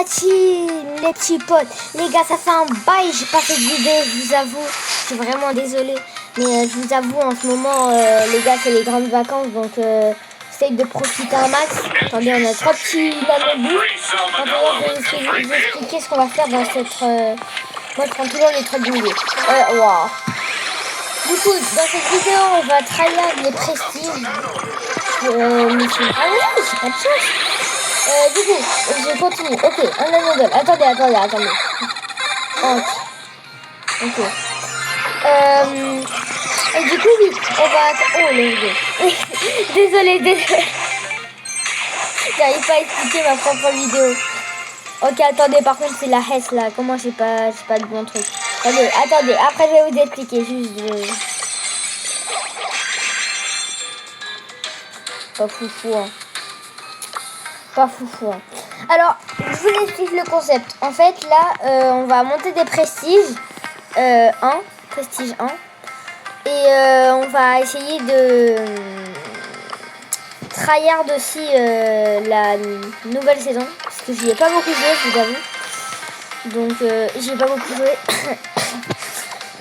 Team, les petits potes, les gars, ça fait un bail, j'ai pas fait de vidéo, je vous avoue, je suis vraiment désolée, mais je vous avoue, en ce moment, les gars, c'est les grandes vacances, donc j'essaye de profiter un max. Attendez, on a 3 petits nanobus. Maintenant, je vais vous expliquer ce qu'on va faire dans cette... Moi, je prends toujours les trucs du milieu. Wow. Du coup, dans cette vidéo, on va tryhard les prestiges. Ah oui, j'ai pas de chance. Du coup, je continue. Ok, un nanodol. Attendez. Ok. Et du coup, oui, on va... Oh, le gars. Désolé. J'arrive pas à expliquer ma propre vidéo. Ok, attendez, par contre, c'est la Hess, là. Comment j'ai pas le bon truc. Attendez, après, je vais vous expliquer. Juste... Pas foufou, hein. Pas foufou, hein. Alors, je vous explique le concept. En fait, là, on va monter des prestiges. Prestige 1. Et on va essayer de tryhard aussi la nouvelle saison. Parce que j'y ai pas beaucoup joué, je vous avoue. Donc, j'y ai pas beaucoup joué.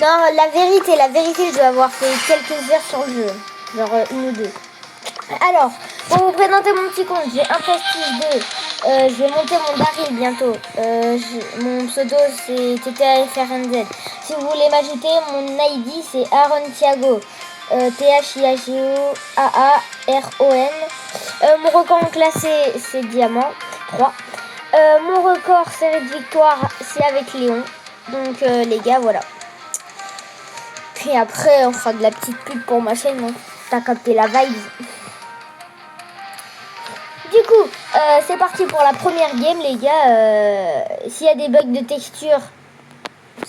Non, la vérité, je dois avoir fait quelques heures sur le jeu. Genre 1 ou 2. Alors, pour vous présenter mon petit compte, j'ai un prestige 2. Je vais monter mon baril bientôt. Mon pseudo c'est TTAFRNZ. Si vous voulez m'ajouter, mon ID c'est Aaron Thiago. THIAGO AARON. Mon record en classé c'est Diamant 3. Mon record série de victoire c'est avec Léon. Donc les gars, voilà. Puis après on fera de la petite pub pour ma chaîne. Hein. T'as capté la vibe. Du coup, c'est parti pour la première game, les gars. S'il y a des bugs de texture,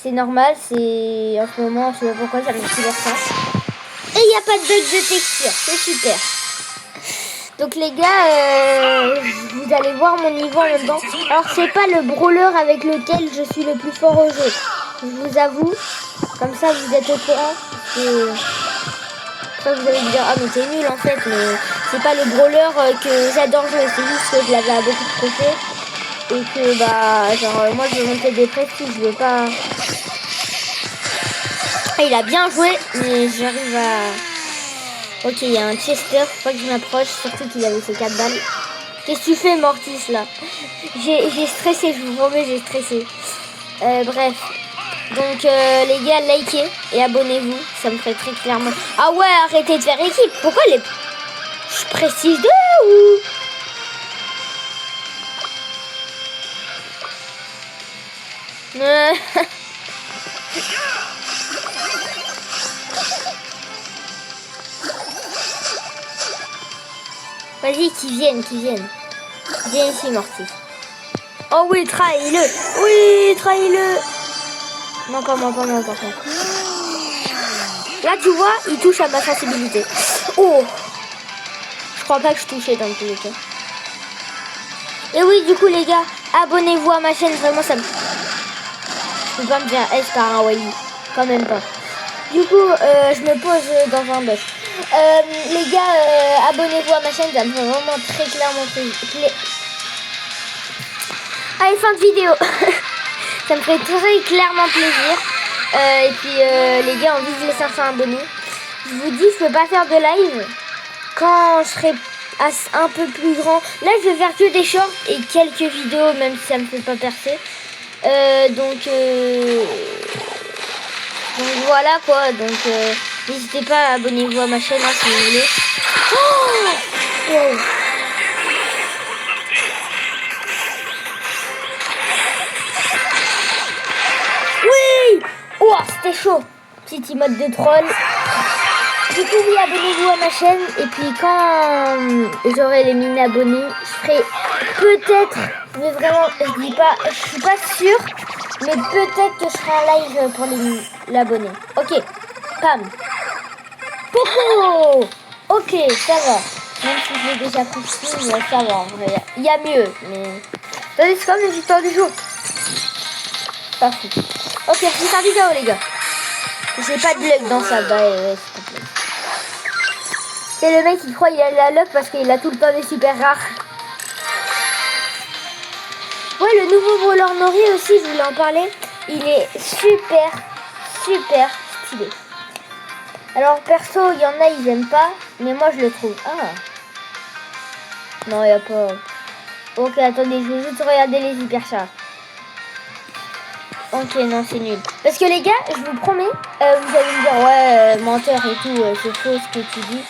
c'est normal. C'est en ce moment, je sais pas pourquoi, ça me toujours ça. Et il n'y a pas de bug de texture, c'est super. Donc les gars, vous allez voir mon niveau en même temps. Alors c'est pas le brawler avec lequel je suis le plus fort au jeu. Je vous avoue, comme ça vous êtes au courant. Après vous allez me dire, ah mais t'es nul en fait, mais c'est pas le brawler que j'adore jouer, c'est juste que je l'avais à beaucoup de trophées. Et que bah genre moi je veux monter des prestiges, je veux pas. Ah, il a bien joué, mais j'arrive à. Ok, il y a un Chester, faut pas que je m'approche, surtout qu'il avait ses 4 balles. Qu'est-ce que tu fais Mortis là? J'ai stressé, je vous promets, j'ai stressé. Bref. Donc les gars, likez et abonnez-vous, ça me ferait très clairement. Ah ouais, arrêtez de faire équipe. Pourquoi les... Je prestige 2 ou... Vas-y, qu'ils viennent. Viens ici, Mortis. Oh oui, trahis-le. Oui, trahis-le. Non, pas moi. Là, tu vois, il touche à ma sensibilité. Oh, je crois pas que je touchais dans tous les cas. Et oui, du coup, les gars, abonnez-vous à ma chaîne. Vraiment, ça me... Je peux pas me faire S par un Wally. Quand même pas. Du coup, je me pose dans un bus. Les gars, abonnez-vous à ma chaîne. Ça me fait vraiment très clairement plaisir. Allez, fin de vidéo. Ça me fait très clairement plaisir. Et puis les gars, on vise les 500 abonnés. Je vous dis, je peux pas faire de live quand je serai un peu plus grand. Là, je vais faire que des shorts et quelques vidéos, même si ça me fait pas percer. Donc voilà quoi. Donc n'hésitez pas à abonnez-vous à ma chaîne hein, si vous voulez. Oh wow. Oh, c'était chaud. Petit mode de troll. Du coup, oui, abonnez-vous à ma chaîne. Et puis, quand j'aurai les 1000 abonnés, je ferai peut-être, mais vraiment, je dis pas, je suis pas sûre, mais peut-être que je ferai un live pour l'abonné. Ok, pam. Popo. Ok, ça va. Même si je l'ai déjà poussé, mais ça va. Il y a mieux, mais... Attendez, c'est comme les victoires du jour. Pas fou. Ok, c'est sa vidéo les gars. J'ai pas de luck dans ça. Bah ouais, s'il te plaît. C'est le mec qui croit qu'il a de la luck parce qu'il a tout le temps des super rares. Ouais, le nouveau brawler Nori aussi, je voulais en parler. Il est super stylé. Alors perso, il y en a, ils aiment pas, mais moi je le trouve. Ah. Non, il n'y a pas. Ok, attendez, je vais juste regarder les hyperchars. Ok, non, c'est nul. Parce que les gars, je vous promets, vous allez me dire, ouais, menteur et tout, c'est faux ce que tu dis.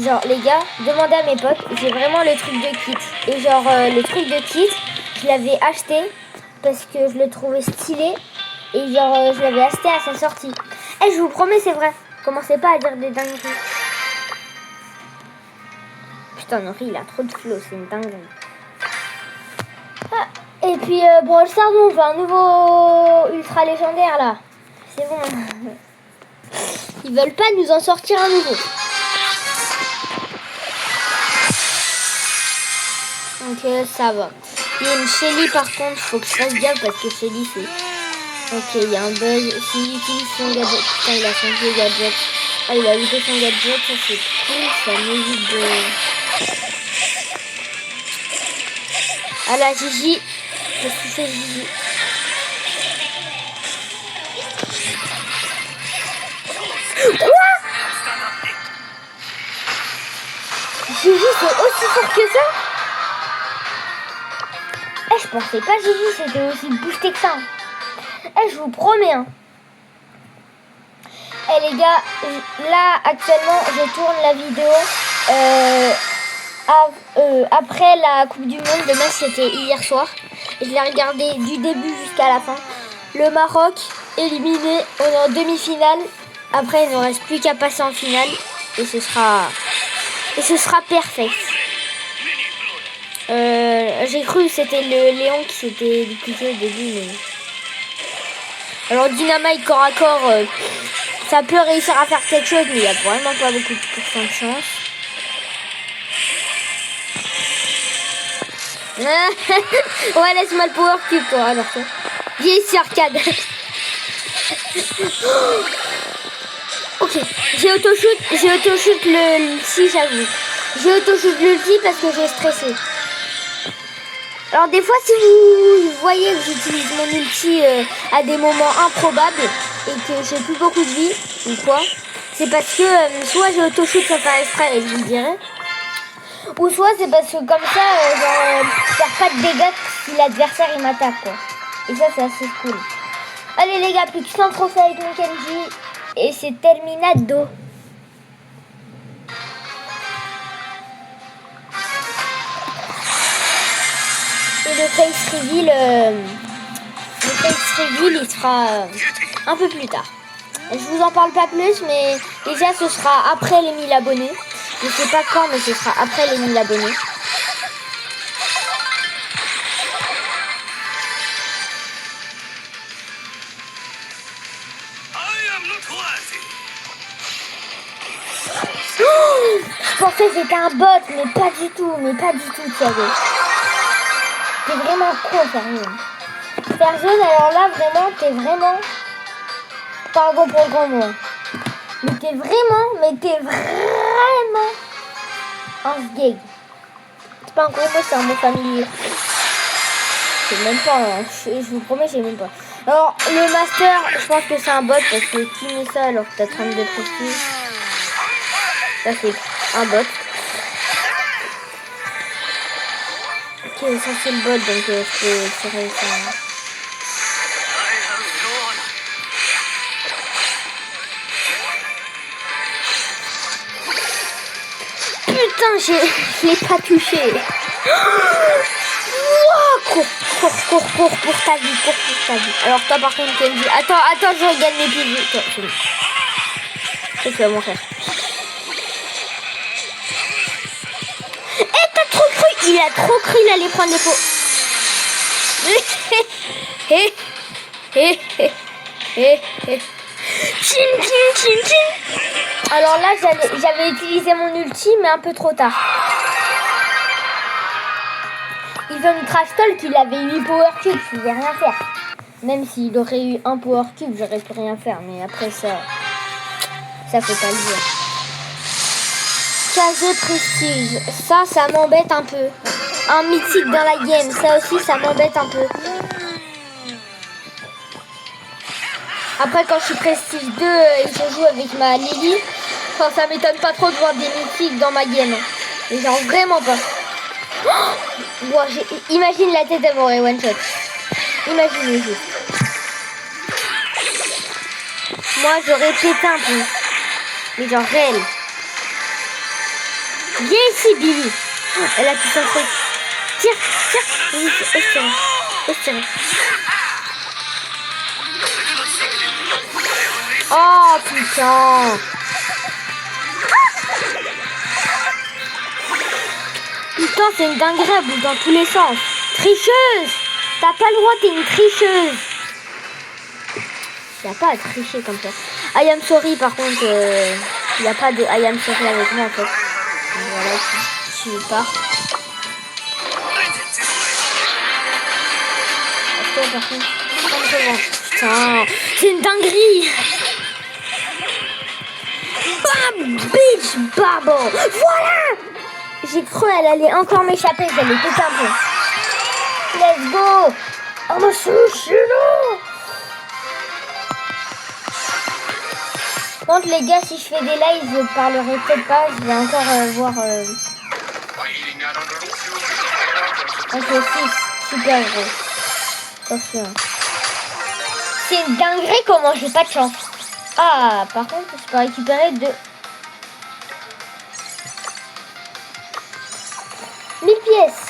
Genre, les gars, demandez à mes potes, j'ai vraiment le truc de kit. Et genre, le truc de kit, je l'avais acheté parce que je le trouvais stylé. Et genre, je l'avais acheté à sa sortie. Eh, je vous promets, c'est vrai. Commencez pas à dire des dingueries. Putain, Nori, il a trop de flow, c'est une dinguerie. Ah, et puis, Brawl Stars, on veut un nouveau ultra légendaire, là. C'est bon. Ils veulent pas nous en sortir un nouveau. Donc, ça va. Il y a une Shelly, par contre, faut que je fasse gaffe parce que Shelly, c'est... Ok, il y a un bug. S'il utilise son gadget... Putain, il a changé de gadget. Ah, il a loupé son gadget, ça c'est cool, ça m'évite de... Ah là, Gigi. Qu'est-ce que tu fais, Gigi? Quoi? Gigi, c'est aussi fort que ça? Eh, je pensais pas, Gigi, c'était aussi boosté que ça. Eh, je vous promets, hein. Eh, les gars, là, actuellement, je tourne la vidéo après la Coupe du Monde. Le match, c'était hier soir. Je l'ai regardé du début jusqu'à la fin. Le Maroc éliminé en demi-finale. Après, il ne reste plus qu'à passer en finale. Et ce sera perfect. J'ai cru que c'était le Léon qui s'était dupliqué au début. Mais... Alors, Dynamite corps à corps, ça peut réussir à faire quelque chose. Mais il n'y a vraiment pas beaucoup de pourcents de chance. Ouais, laisse-moi le power cube, toi. Alors, viens ici, arcade. Ok, j'ai auto-shoot l'ulti, j'avoue. J'ai auto-shoot l'ulti parce que j'ai stressé. Alors des fois, si vous voyez que j'utilise mon ulti à des moments improbables et que j'ai plus beaucoup de vie ou quoi, c'est parce que soit j'ai auto-shoot sans faire exprès et je vous le dirai, ou soit c'est parce que comme ça, je perds pas de dégâts si l'adversaire il m'attaque, quoi. Et ça, c'est assez cool. Allez les gars, plus que 100 trophées avec mon Kenji. Et c'est terminado. Et le face reveal, il sera un peu plus tard. Je vous en parle pas plus, mais déjà ce sera après les 1000 abonnés. Je sais pas quand, mais ce sera après les 1000 abonnés. Je pensais que c'était un bot, mais pas du tout, Thiago. T'es vraiment con, sérieux. Personne, alors là, vraiment, t'es vraiment... Pardon pour le grand mot. Mais t'es vraiment un sgeg. C'est pas un gros mot, c'est un mot familier. C'est même pas, je vous promets, j'ai même pas. Alors, le master, je pense que c'est un bot, parce que qui met ça alors que t'as 32 prestige? Ça, c'est un bot. Ok, ça c'est le bot, donc c'est réussi. Putain, je l'ai pas touché. Wow, cours pour ta vie, Alors toi par contre, Kenji, attends, je regarde mes pieds. C'est bon. C'est ça, mon frère. T'as trop cru, il a trop cru, il allait prendre les pots. Alors là, j'avais utilisé mon ulti, mais un peu trop tard. Il veut me trash talk qu'il avait 8 power cubes, je pouvais rien faire. Même s'il aurait eu un power cube, j'aurais pu rien faire, mais après ça faut pas le dire. Casé prestige, ça m'embête un peu. un mythique dans la game. Ça aussi, ça m'embête un peu. Après, quand je suis Prestige 2 et je joue avec ma Lily, enfin, ça m'étonne pas trop de voir des mythiques dans ma game. Mais genre vraiment pas. Oh wow, imagine la tête d'amour et one shot. Imaginez juste. Moi, j'aurais pété un peu. Mais genre réel. Viens ici, Billy. Elle a tout son truc. Tire, tire. Oui, tire. Oh putain. Putain, c'est une dinguerie dans tous les sens. Tricheuse. T'as pas le droit, t'es une tricheuse. Y'a pas à tricher comme ça. I am sorry, par contre, y a pas de I am sorry avec moi en fait. Donc, voilà, tu pars. Toi, par contre, putain, c'est une dinguerie. Bam, bitch, babo. Voilà. J'ai cru elle allait encore m'échapper, j'allais péter un peu. Let's go. Oh ma sushi là. Contre les gars, si je fais des lives, je parlerai peut-être pas. Je vais encore voir. Ok, 6. Super gros. Attention. C'est une dinguerie comment j'ai pas de chance. Ah, par contre, je peux récupérer 2. 1000 pièces.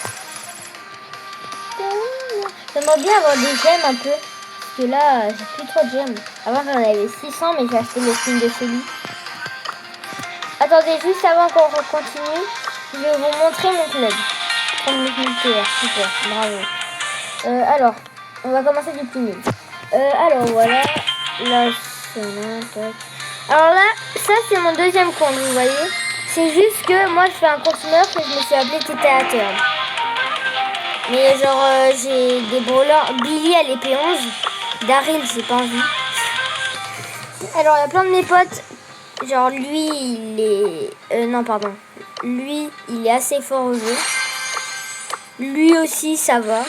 J'aimerais bien avoir des gemmes un peu. Parce que là, j'ai plus trop de gemmes. Avant, j'en avais 600, mais j'ai acheté le skin de Shelly. Attendez, juste avant qu'on continue, je vais vous montrer mon club. 30 militaires, super, bravo. Alors, on va commencer du plus nul. Alors, voilà. Là, alors là, ça, c'est mon deuxième compte, vous voyez. C'est juste que moi, je fais un compte Smurf et je me suis appelé Tétéateur. Mais genre, j'ai des brawlers. Billy à l'épée 11. Daryl, j'ai pas envie. Alors, il y a plein de mes potes. Genre, lui, il est... non, pardon. Lui, il est assez fort au jeu. Lui aussi, ça va.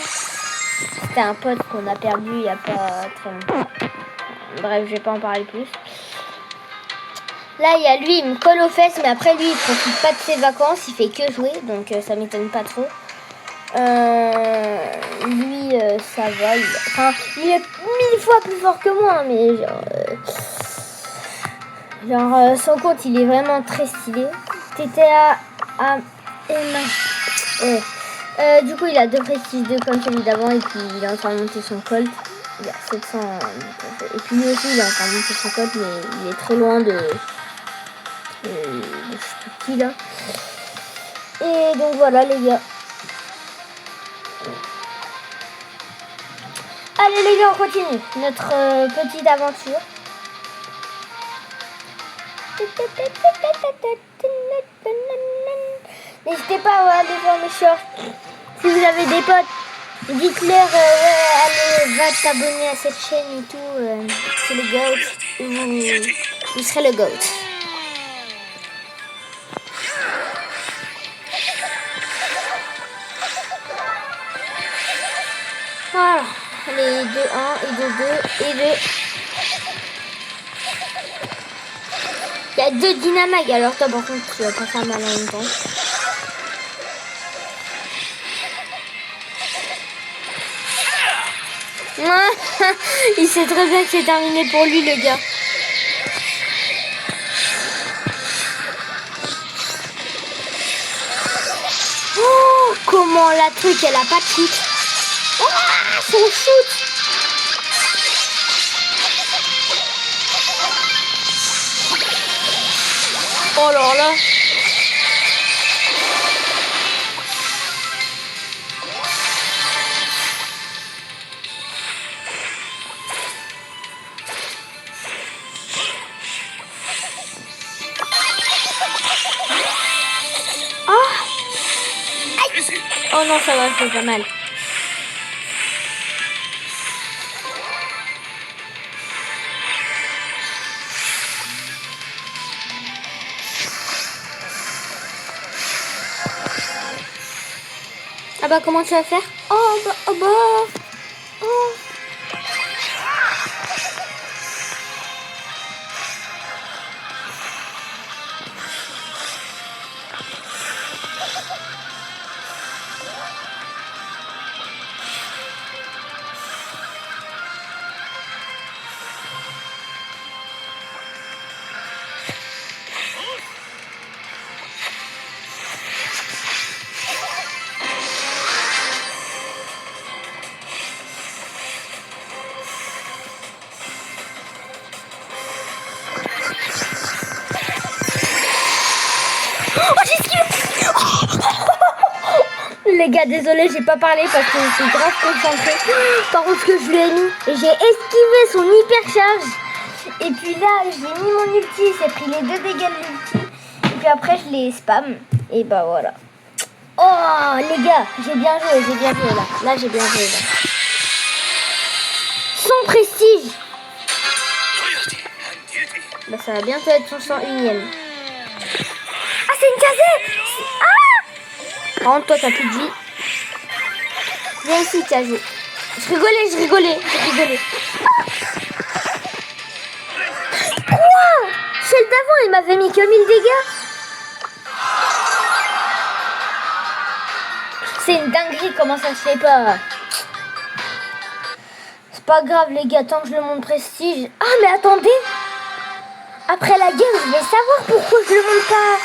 C'était un pote qu'on a perdu il y a pas très longtemps. Bref, je vais pas en parler plus. Là, il y a lui, il me colle aux fesses. Mais après, lui, il profite pas de ses vacances. Il fait que jouer. Donc, ça m'étonne pas trop. Lui, ça va. Il est 1000 fois plus fort que moi. Mais genre, son compte, il est vraiment très stylé. TTA du coup, il a 2 prestiges 2 comme celui d'avant. Et puis, il est en train de monter son colt. Il a 700. Et puis, lui aussi, il est en train de monter son colt. Mais il est très loin de je sais plus qui là. Et donc, voilà, les gars. Allez les gars, on continue notre petite aventure. N'hésitez pas à aller voir mes shorts. Si vous avez des potes, dites-leur allez, va t'abonner à cette chaîne et tout. C'est le GOAT. Vous serez le GOAT. Voilà. Les 2-1 et 2-2 et 2. Il y a 2 dynamags, alors toi par contre tu vas pas faire mal en même temps. Il sait très bien que c'est terminé pour lui le gars. Oh, comment la truc elle a pas de shoot. Oh, son shoot. Oh là là. Oh non, ça va, c'est pas mal. Ah bah comment tu vas faire? Oh bah, oh bah. Oh. Les gars, désolé, j'ai pas parlé parce que je suis grave concentrée par ce que je lui ai mis. Et j'ai esquivé son hyper charge. Et puis là, j'ai mis mon ulti, j'ai pris les 2 dégâts de l'ulti. Et puis après, je les spam. Et bah voilà. Oh, les gars, j'ai bien joué là. Là, j'ai bien joué là. Son prestige. Bah, ça va bientôt être son 101ème. Ah, c'est une casée. Ah! Par contre, toi, t'as plus de vie. Viens ici, Kazé. Je rigolais. Quoi? Celle d'avant, il m'avait mis que 1000 dégâts. C'est une dinguerie, comment ça se fait pas? C'est pas grave, les gars, tant que je le monte prestige. Ah, mais attendez. Après la game, je vais savoir pourquoi je le monte pas.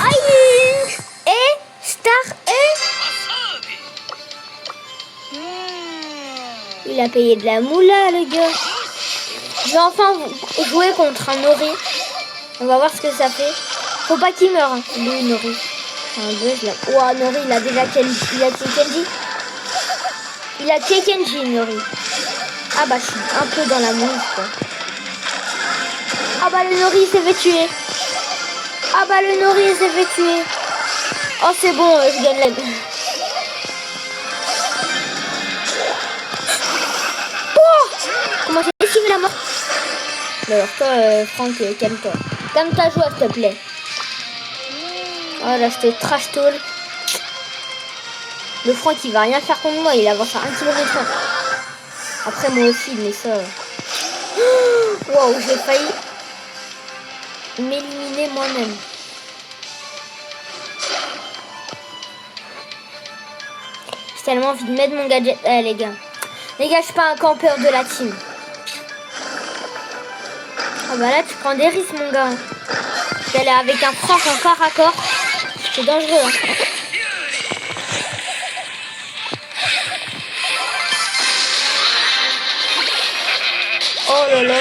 Aïe! Et Star et... Il a payé de la moula, le gars. Je vais enfin jouer contre un Nori. On va voir ce que ça fait. Faut pas qu'il meure, hein. Lui, Nori. Un buzz là. Ouah, Nori, il a déjà Kenji. Il a tué Kenji. Il a tué Kenji, Nori. Ah bah, je suis un peu dans la mouise, quoi. Ah bah, le Nori s'est fait tuer. Ah bah, le Nori s'est fait tuer. Oh, c'est bon, je gagne la vie. Comment j'ai esquivé la mort? Alors toi, Franck, calme-toi. Calme ta joie, s'il te plaît. Oh là, je te trash talk. Le Franck, il va rien faire contre moi. Il avance à 1 km/h. Après, moi aussi, mais ça... Waouh, j'ai failli m'éliminer moi-même. J'ai tellement envie de mettre mon gadget. Les gars. Les gars, je suis pas un campeur de la team. Oh bah là, tu prends des risques, mon gars. D'aller avec un Franck en corps à corps. C'est dangereux. Hein. Oh là là.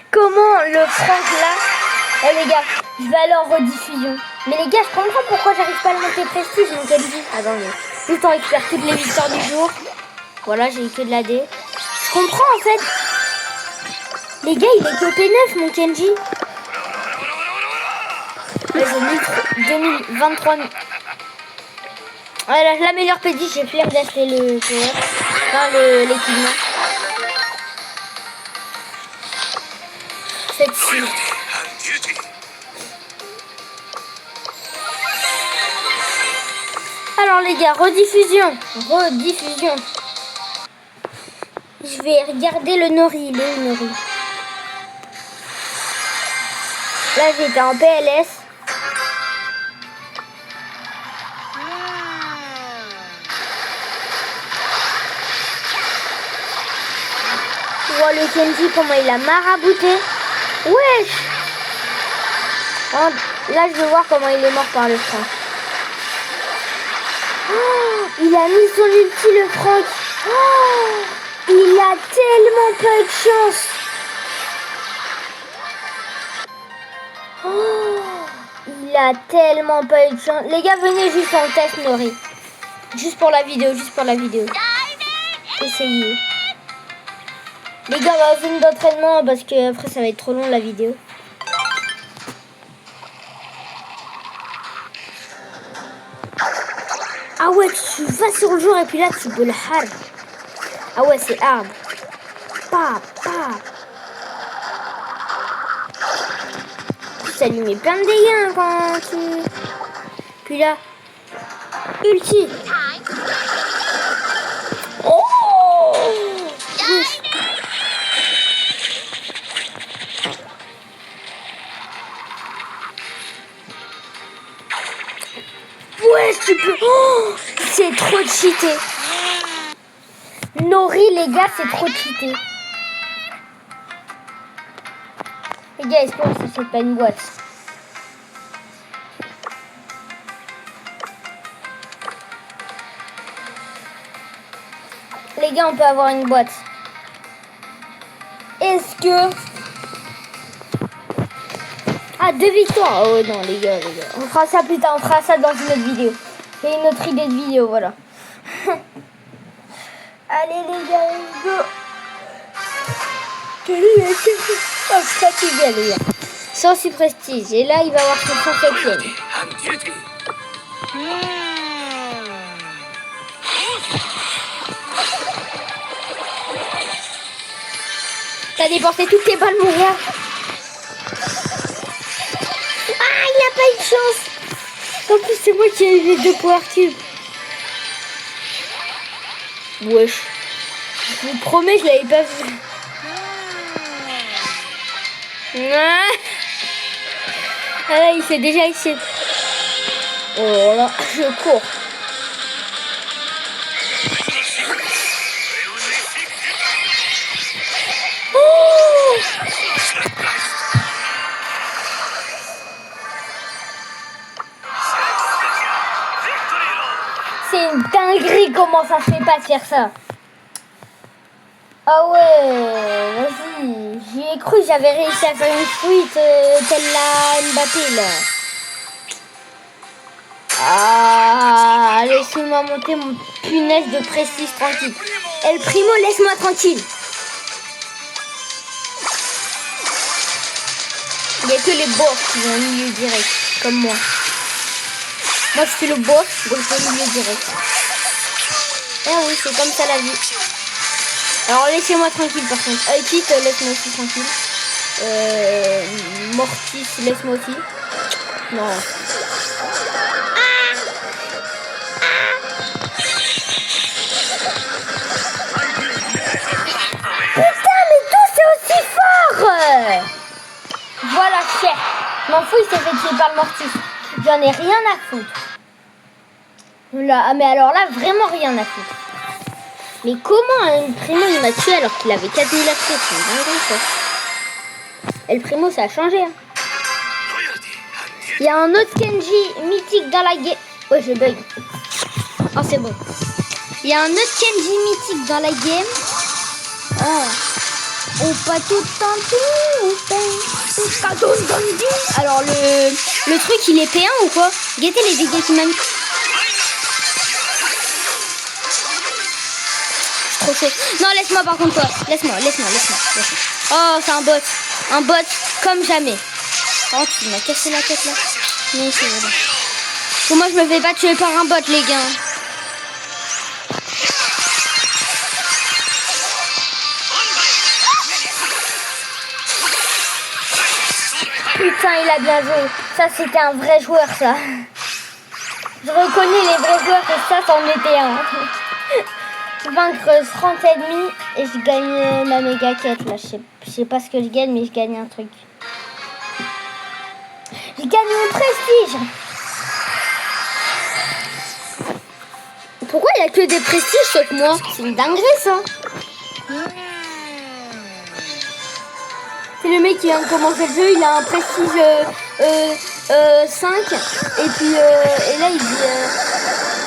Comment le Franck là? Oh les gars, je vais aller en rediffusion. Mais les gars, je comprends pourquoi j'arrive pas à le monter prestige, mon Kenji. Attendez, juste on récupère toutes les victoires du jour. Voilà, j'ai eu que de la D. Je comprends en fait. Les gars, il est que P9, mon Kenji. Là, j'ai 2023 000. Voilà, la meilleure P10, j'ai flemme d'acheter le power. Enfin, l'équipement. Cette-ci. Alors les gars, rediffusion. Je vais regarder le Nori. Le Nori. Là, j'étais en PLS. Tu vois le Kenji, comment il a marabouté. Wesh. Là, je veux voir comment il est mort par le Franck. Oh, il a mis son ulti, le Franck. Oh, il a tellement pas eu de chance. Oh, il a tellement pas eu de chance. Les gars, venez juste en test, Nori. Juste pour la vidéo, Essayez. Les gars, on va faire une d'entraînement parce que après ça va être trop long la vidéo. Ah ouais, tu vas sur le jour et puis là tu peux le hard. Ah ouais, c'est hard. ça lui met plein de dégâts hein, quand tu... Puis là, ulti. Oh oui. Ouais, tu peux... Oh, c'est trop cheaté. Nori, les gars, c'est trop cheaté. Les gars, est-ce qu'on s'achète pas une boîte? Les gars, on peut avoir une boîte. Est-ce que... Ah, 2 victoires. Oh non, les gars. On fera ça plus tard, on fera ça dans une autre vidéo. J'ai une autre idée de vidéo, voilà. Allez les gars, let's go. Oh, je suis fatiguée les gars. 106 prestige. Et là, il va avoir son 107e. T'as dépensé toutes tes balles, mon gars. Ah, il a pas eu de chance. En plus, c'est moi qui ai eu les 2 power cubes. Wesh. Je vous promets, je l'avais pas vu. Ah là, il s'est déjà essayé. Oh là, je cours. Oh, c'est une dinguerie, comment ça se fait pas de faire ça. Ah ouais, vas-y. J'y ai cru, j'avais réussi à faire une fuite telle la Mbappé là. Ah, laissez-moi monter mon punaise de prestige tranquille. El Primo, laisse-moi tranquille. Il n'y a que les boss qui vont au milieu direct, comme moi. Moi je suis le boss, donc je vais au milieu direct. Ah oui, c'est comme ça la vie. Alors laissez-moi tranquille par contre. Kit, laisse-moi aussi tranquille. Mortis, laisse-moi aussi. Non. Putain, mais tout c'est aussi fort. Voilà, chef. Je m'en fous, il s'est fait tuer par le Mortis. J'en ai rien à foutre. Là, ah, mais alors là, vraiment rien à foutre. Mais comment El Primo il m'a tué alors qu'il avait 4000 HP? C'est une dinguerie ça. El Primo ça a changé. Hein. Il y a un autre Kenji mythique dans la game. Ouais, je bug. Oh, c'est bon. Il y a un autre Kenji mythique dans la game. Oh. Oh, pas tout alors le truc il est P1 ou quoi? Guettez les dégâts qu'il m'a mis. Trop chaud. Non, laisse-moi par contre toi. Laisse-moi. Oh, c'est un bot. Un bot comme jamais. Oh, tu m'as cassé la tête là. Mais c'est vrai. Bon, moi je me fais pas tuer par un bot les gars. Putain, il a bien joué. Ça, c'était un vrai joueur, ça. Je reconnais les vrais joueurs et ça, c'en était un. Vaincre 30 ennemis et je gagne ma méga quête, là. Je sais pas ce que je gagne, mais je gagne un truc. Je gagne mon prestige. Pourquoi il y a que des prestiges sauf moi? C'est une dinguerie, ça. C'est le mec qui vient de commencer le jeu, il a un prestige 5 et puis et là il dit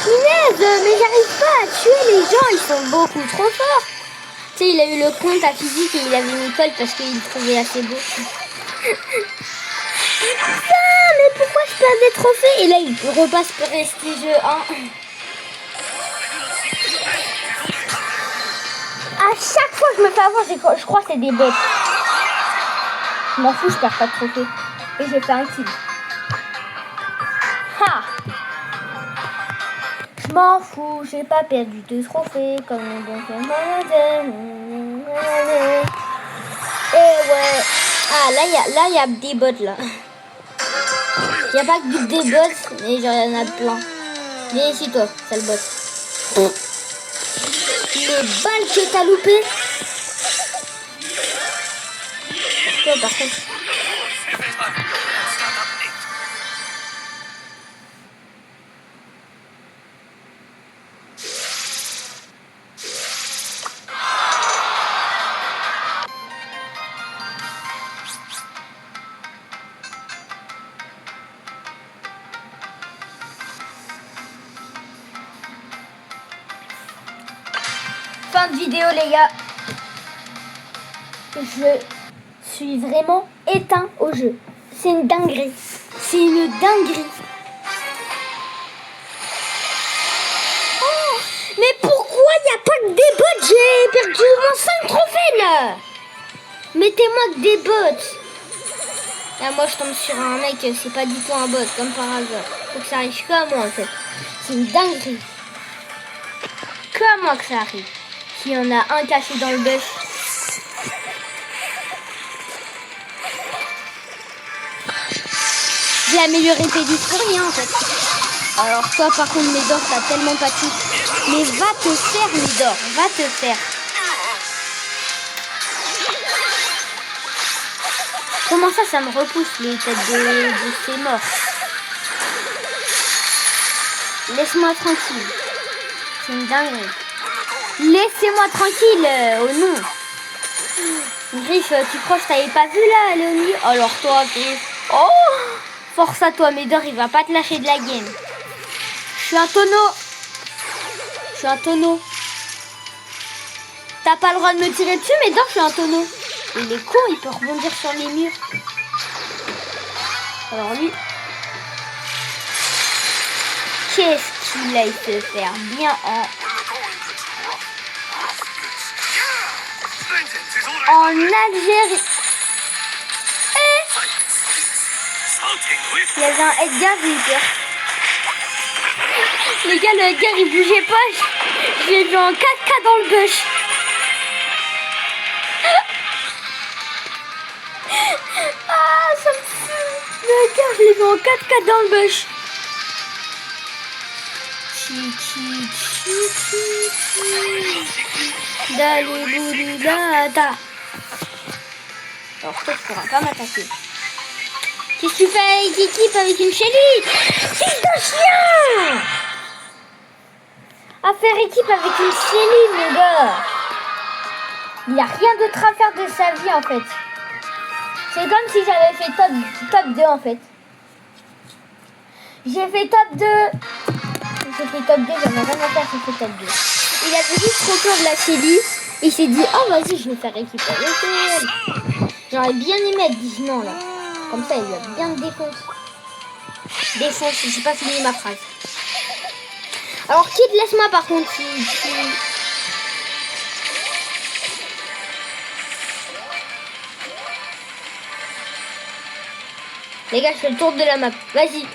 punaise, mais j'arrive pas à tuer les gens, ils sont beaucoup trop forts. Tu sais, il a eu le compte à physique et il avait mis Colt parce qu'il trouvait assez beau. Putain, mais pourquoi je perds des trophées? Et là il repasse prestige 1. À chaque fois que je me fais avoir, je crois que c'est des bots. Je m'en fous, je perds pas de trophée. Et j'ai fait un kill. Ha! Je m'en fous, j'ai pas perdu de trophée comme un bon commandant. Et ouais. Ah, là, il y a des bots là. Il n'y a pas que des bots, mais genre, il y en a plein. Viens ici, toi, sale bot. Les balles que t'as loupées. Toi, par contre. Fin de vidéo, les gars. Je suis vraiment éteint au jeu. C'est une dinguerie. C'est une dinguerie. Oh, mais pourquoi il n'y a pas que des bots? J'ai perdu au moins 5 trophées là. Mettez-moi que des bots. Là, moi, je tombe sur un mec, c'est pas du tout un bot, comme par hasard. Faut que ça arrive comme moi, en fait. C'est une dinguerie. Comment que ça arrive? S'il y en a un caché dans le bush. J'ai amélioré Pédis pour rien, en fait. Alors toi, par contre, Médor, t'as tellement pas tout. Mais va te faire, Médor. Va te faire. Comment ça me repousse, les têtes de ces morts? Laisse-moi tranquille. C'est une dinguerie. Laissez-moi tranquille. Oh non. Griff, tu crois que je t'avais pas vu là, Léonie? Alors toi, t'es... Oh, force à toi, Médor, il va pas te lâcher de la game. Je suis un tonneau. Je suis un tonneau. T'as pas le droit de me tirer dessus, Médor, je suis un tonneau. Il est con, il peut rebondir sur les murs. Alors lui... Qu'est-ce qu'il aille se faire bien en Algérie. Il y avait un Edgar, j'ai eu peur. Les gars, le Edgar, il bougeait pas. Je l'ai vu en 4K dans le bush. Ah, ça me fout. Le Edgar, je l'ai vu en 4K dans le bush. Alors toi, tu pourras pas m'attaquer. Qu'est-ce que tu fais avec équipe avec une Shelly? Fils de chien! À faire équipe avec une Shelly, mon gars. Il a rien d'autre à faire de sa vie, en fait. C'est comme si j'avais fait top 2, en fait. J'ai fait top 2. J'ai fait top 2, j'en ai rien à faire, j'ai fait top 2. Il avait juste trop peur de la Shelly. Il s'est dit, oh vas-y, je vais faire équipe avec elle. J'aurais bien aimé être 19 là. Comme ça, il va bien me défoncer. Défonce, j'ai pas fini ma phrase. Alors, Kid, laisse-moi par contre. Les gars, je fais le tour de la map. Vas-y.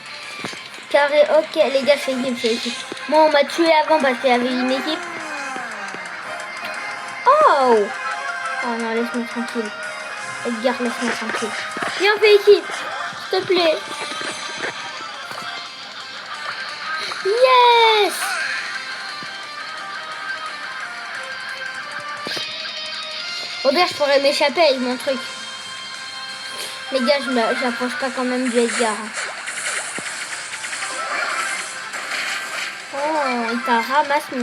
Carré, ok. Les gars, c'est équipe, Moi, on m'a tué avant parce qu'il y avait une équipe. Oh! Oh non, laisse-moi tranquille. Edgar, laisse-moi tranquille. Viens, on fait équipe. S'il te plaît. Yes! Robert, je pourrais m'échapper avec mon truc. Les gars, je m'approche pas quand même du Edgar. Oh, il t'a ramassé.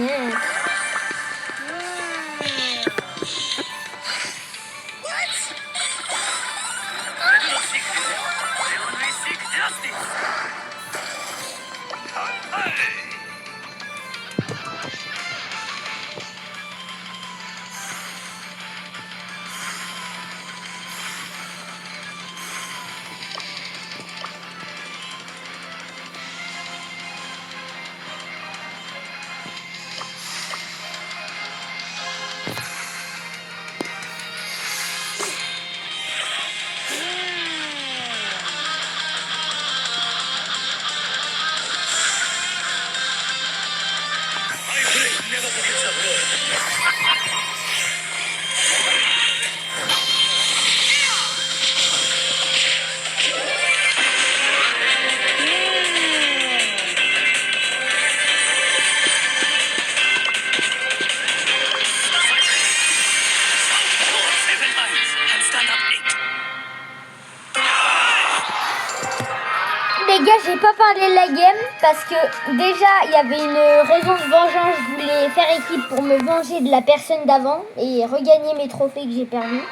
parler de la game parce que déjà il y avait une raison de vengeance. Je voulais faire équipe pour me venger de la personne d'avant et regagner mes trophées que j'ai perdus.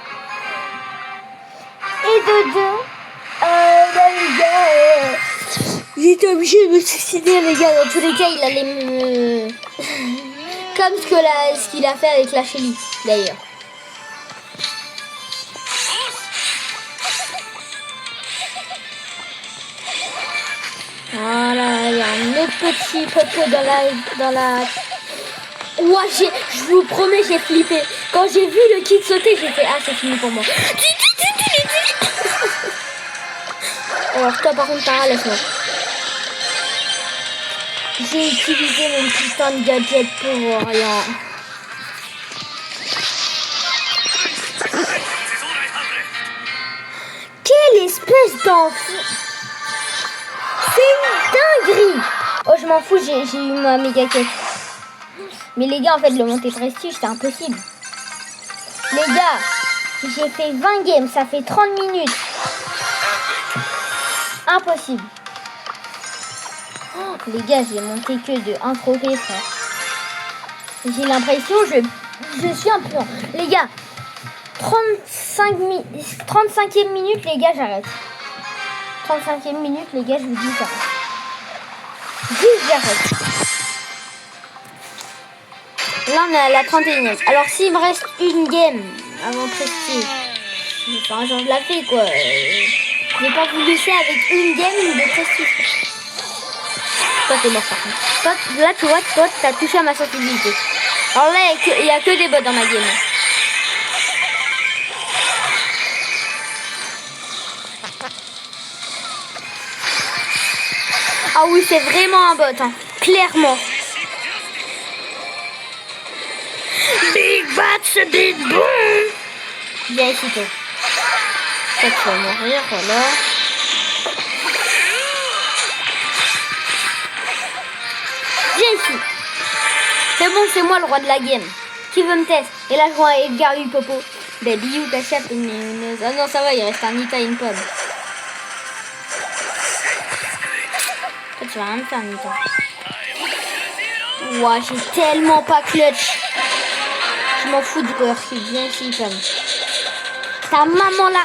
Et de deux, les gars, j'étais obligée de me suicider les gars. Dans tous les cas, il allait me... Comme ce qu'il a fait avec la Shelly d'ailleurs. Voilà, il y a un autre petit poteau dans la... Ouah, je vous promets, j'ai flippé. Quand j'ai vu le kit sauter, j'ai fait, ah, c'est fini pour moi. Alors toi, par contre, Tara, laisse-moi. J'ai utilisé mon putain de gadget pour rien. Quelle espèce d'enfant! C'est une dinguerie! Oh, je m'en fous, j'ai eu ma méga quête. Mais les gars, en fait, le monter prestige, c'est impossible. Les gars, j'ai fait 20 games, ça fait 30 minutes. Impossible. Oh, les gars, j'ai monté que de 1 trophée, frère. J'ai l'impression, je suis un peu... Les gars, 35e minute, les gars, j'arrête. 35e minute, les gars, je vous dis, j'arrête. Juste, j'arrête. Là, on est à la 31e. Alors, s'il me reste une game avant prestige, enfin, genre, je la fais, quoi. J'ai pas vous laisser avec une game de prestige. Toi, t'es mort, par contre. Toi, là, tu vois, toi, t'as touché à ma sensibilité. Alors là, il y a que des bots dans ma game. Ah oui, c'est vraiment un bot, hein. Clairement. Big Bats, Big Boom. Bien excité. Ça, tu vas mourir, voilà. Viens ici. C'est bon, c'est moi le roi de la game. Qui veut me tester? Et là, je vois Edgar Popo. Baby, you t'achètes une... Ah non, ça va, il reste un Nita et une pomme. Toi, tu vas rien me faire, Nita. Ouah, j'ai tellement pas clutch. Je m'en fous du power cube. Viens ici, pomme. Ta maman là.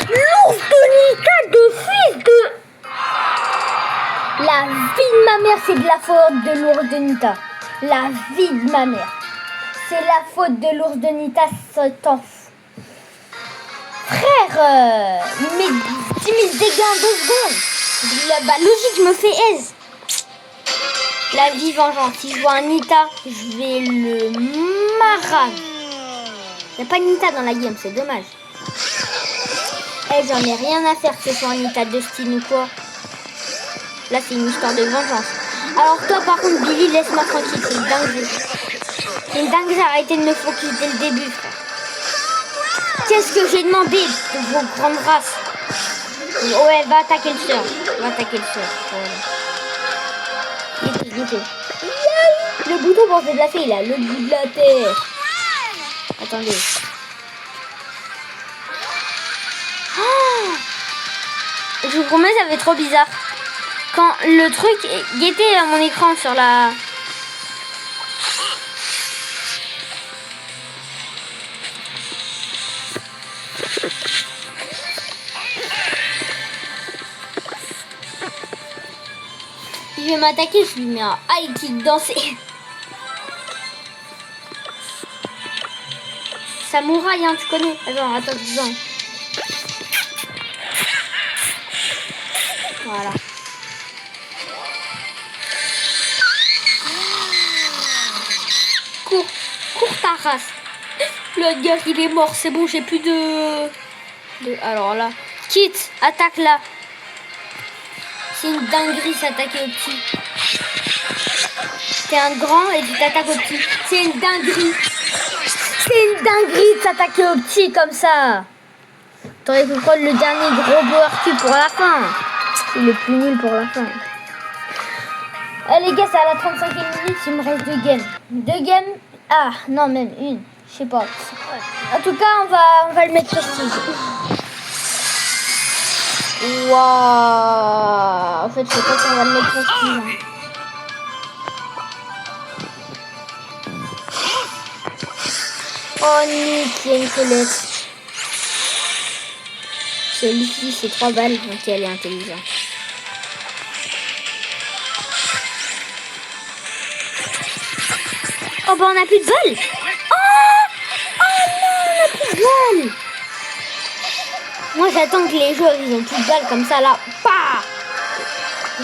L'ours de Nita de fils de... La vie de ma mère, c'est de la faute de l'ours de Nita. La vie de ma mère. C'est la faute de l'ours de Nita, cet enfant. Frère, il met 10 000 dégâts en 2 secondes. Bah logique, je me fais aise. La vie vengeance. Si je vois un Nita, je vais le marrer. Il n'y a pas de Nita dans la game, c'est dommage. Eh, j'en ai rien à faire que ce soit un Nita de style ou quoi. Là, c'est une histoire de vengeance. Alors toi, par contre, Billy, laisse-moi tranquille. C'est une dinguerie. C'est une dinguerie. Arrêtez de me focus dès le début, frère. Qu'est-ce que j'ai demandé de vos grandes races? Ouais, va attaquer le sœur. Va attaquer le sœur. Voilà. Goûtez. Le bouton pour se déplacer, il a le bout de la terre. Attendez. Oh, je vous promets, ça fait trop bizarre. Quand le truc guettait à mon écran sur la... Il veut m'attaquer, je lui mets un high kick dansé. Samouraï, hein, tu connais. Attends, disons. Voilà. Cours ta race. Le gars, il est mort, c'est bon, j'ai plus de... Alors là, quitte, attaque là. C'est une dinguerie s'attaquer au petit. T'es un grand et tu t'attaques au petit. C'est une dinguerie. C'est une dinguerie de s'attaquer au petit comme ça. T'aurais pu prendre le dernier gros power cube pour la fin. C'est le plus nul pour la fin. Les gars, c'est à la 35e minute, il me reste 2 games. 2 games. Ah, non, même une. Je sais pas. En tout cas, on va le mettre prestige. Waouh. En fait, je sais pas si on va le mettre prestige. Hein. Oh, Nick, il y a une squelette. C'est Luffy, c'est 3 balles, donc elle est intelligente. Oh bah on a plus de balles. Oh non, on a plus de balles. Moi j'attends que les joueurs ils ont plus de balles comme ça là. Bah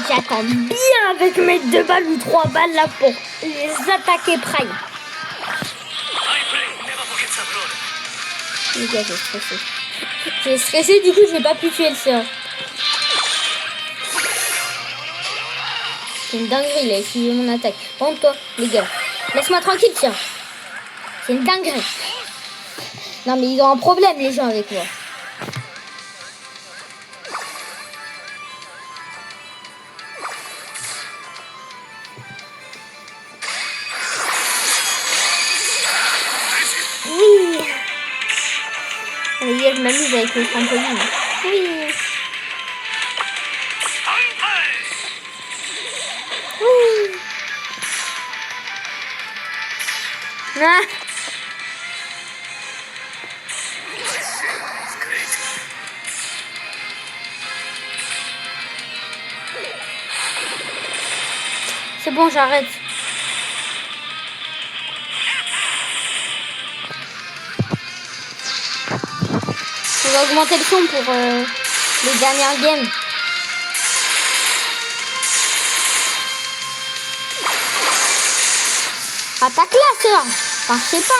j'attends bien avec mes 2 balles ou 3 balles là pour les attaquer prime. Les gars j'ai stressé. J'ai stressé du coup j'ai pas pu tuer le sœur. C'est une dinguerie, il a essuyé mon attaque. Prends toi, les gars. Laisse-moi tranquille, tiens. C'est une dinguerie. Non, mais ils ont un problème, les gens, avec moi. Oui. Les gars, je m'amuse avec le trampoline. Oui. Oui. Ah. C'est bon, j'arrête. On va augmenter le son pour les dernières games. Attaque là, sœur. Enfin, je sais pas. Hein.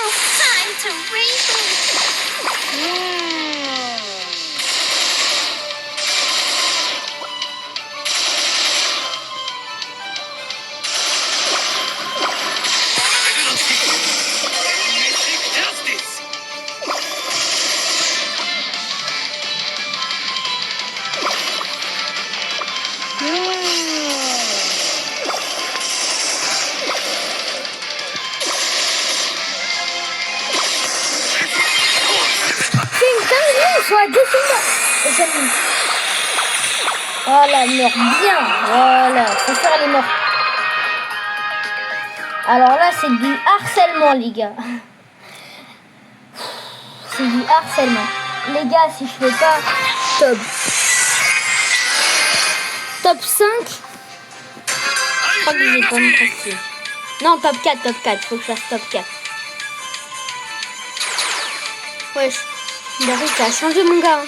Soit décimé. Voilà, elle meurt bien. Voilà, c'est sûr, elle est morte. Alors là, c'est du harcèlement, les gars. C'est du harcèlement. Les gars, si je fais pas top 5, je crois que je vais pas me presser. Non, top 4. Faut que je fasse top 4. Wesh. Daryl, ça a changé mon gars.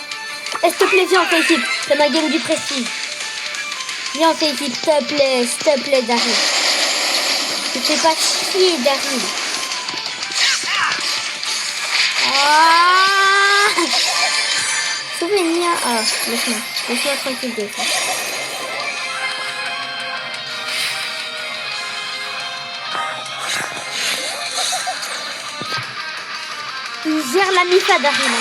S'il te plaît, viens, on fait équipe. C'est ma game du prestige. Viens, on fait équipe, s'il te plaît, Daryl. Ne fais pas chier, Daryl. Ah souvenir. Ah, laisse-moi tranquille de ça. Il gère la Mifa, Daryl.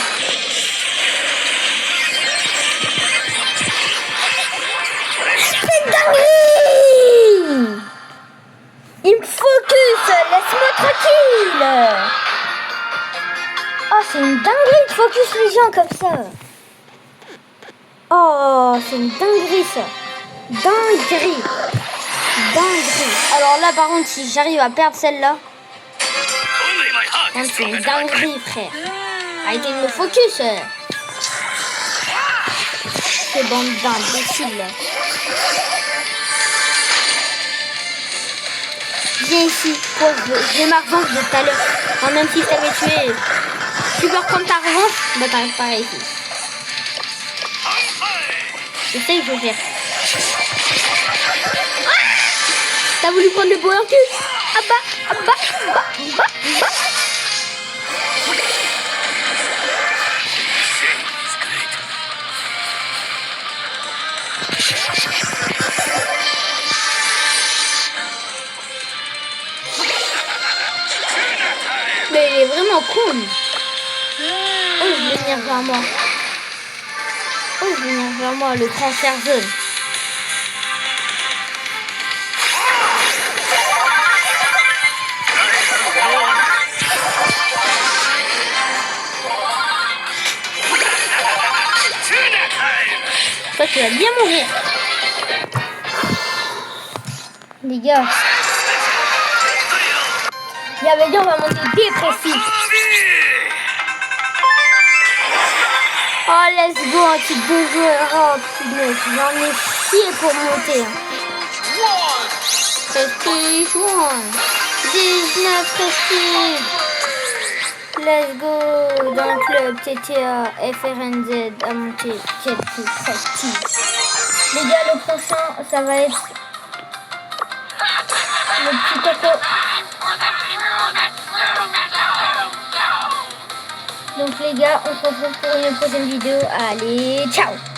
Il me focus, laisse-moi tranquille. Oh, c'est une dinguerie de focus les gens comme ça. Oh, c'est une dinguerie ça. Dinguerie. Alors là, par contre, si j'arrive à perdre celle-là, c'est une dinguerie, frère. Arrêtez de me focus. Ces bandes d'imbéciles. Viens ici, quoi, j'ai ma revanche de tout à l'heure. Enfin, même si je t'avais tué, tu peux reprendre ta revanche. Bah t'arrives pareil ici. Je sais que je gère. T'as voulu prendre le power cul. Ah bah. Mais il est vraiment cool. Oh, je vais venir vers moi. Le transfert jaune. Toi, tu vas bien mourir. Les gars. J'avais dit on va monter dépressif. Oh, let's go, un type de joueur. Oh, punaise, j'en ai chié pour monter. Prestige 1. 19 prestige. Let's go dans le club TTA FRNZ à monter quelques prestige. Les gars, le prochain, ça va être le petit coco. Donc les gars, on se retrouve pour une prochaine vidéo. Allez, ciao!